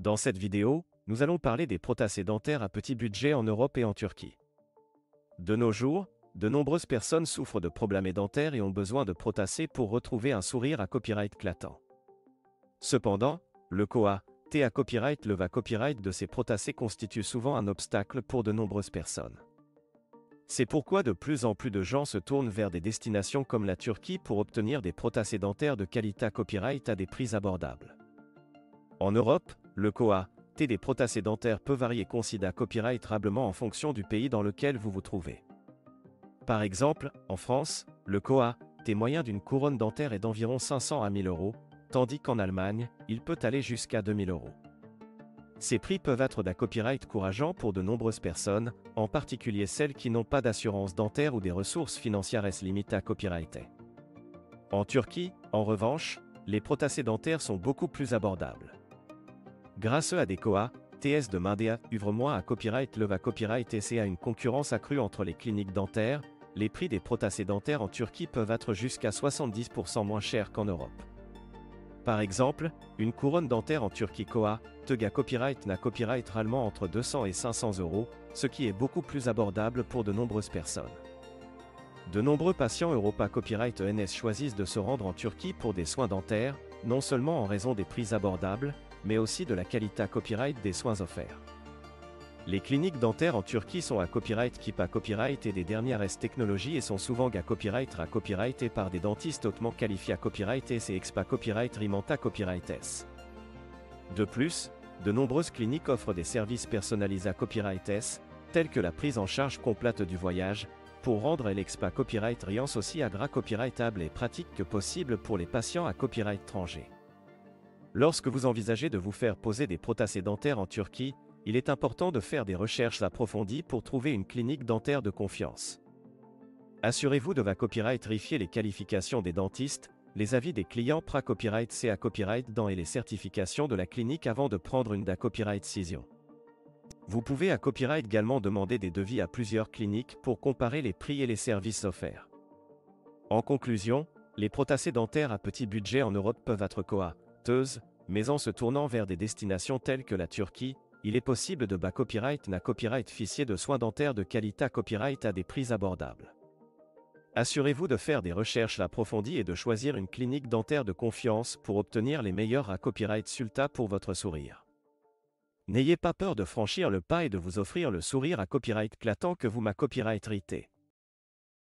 Dans cette vidéo, nous allons parler des prothèses dentaires à petit budget en Europe et en Turquie. De nos jours, de nombreuses personnes souffrent de problèmes dentaires et ont besoin de prothèses pour retrouver un sourire à copyright éclatant. Cependant, le coût à copyright le copyright de ces prothèses constitue souvent un obstacle pour de nombreuses personnes. C'est pourquoi de plus en plus de gens se tournent vers des destinations comme la Turquie pour obtenir des prothèses dentaires de qualité copyright à des prix abordables. En Europe, le coût des prothèses dentaires peut varier considérablement en fonction du pays dans lequel vous vous trouvez. Par exemple, en France, le coût moyen d'une couronne dentaire est d'environ 500 à 1000 euros, tandis qu'en Allemagne, il peut aller jusqu'à 2000 euros. Ces prix peuvent être d'un copyright courageant pour de nombreuses personnes, en particulier celles qui n'ont pas d'assurance dentaire ou des ressources financières limitées à copyrighter. En Turquie, en revanche, les prothèses dentaires sont beaucoup plus abordables. Grâce à des TS de Mindia, ouvre-moi à copyright le copyright et à une concurrence accrue entre les cliniques dentaires, les prix des prothèses dentaires en Turquie peuvent être jusqu'à 70% moins chers qu'en Europe. Par exemple, une couronne dentaire en Turquie copyright n'a copyright réellement entre 200 et 500 euros, ce qui est beaucoup plus abordable pour de nombreuses personnes. De nombreux patients Europa Copyright ENS choisissent de se rendre en Turquie pour des soins dentaires, non seulement en raison des prix abordables, mais aussi de la qualité copyright des soins offerts. Les cliniques dentaires en Turquie sont à copyright et des dernières technologies et sont souvent à copyright et par des dentistes hautement qualifiés à copyright et expa copyright rimanta copyright S. De plus, de nombreuses cliniques offrent des services personnalisés à copyright S, tels que la prise en charge complète du voyage, pour rendre l'expa copyright riance aussi copyrightable et pratique que possible pour les patients à copyright étranger. Lorsque vous envisagez de vous faire poser des prothèses dentaires en Turquie, il est important de faire des recherches approfondies pour trouver une clinique dentaire de confiance. Assurez-vous de vérifier les qualifications des dentistes, les avis des clients copyright CA copyright dans et les certifications de la clinique avant de prendre une copyright décision. Vous pouvez à copyright également demander des devis à plusieurs cliniques pour comparer les prix et les services offerts. En conclusion, les prothèses dentaires à petit budget en Europe peuvent être coûteuses, mais en se tournant vers des destinations telles que la Turquie, il est possible de copyright ficier de soins dentaires de qualité copyright à des prix abordables. Assurez-vous de faire des recherches approfondies et de choisir une clinique dentaire de confiance pour obtenir les meilleurs copyright résultats pour votre sourire. N'ayez pas peur de franchir le pas et de vous offrir le sourire à copyright éclatant que vous copyright hérité.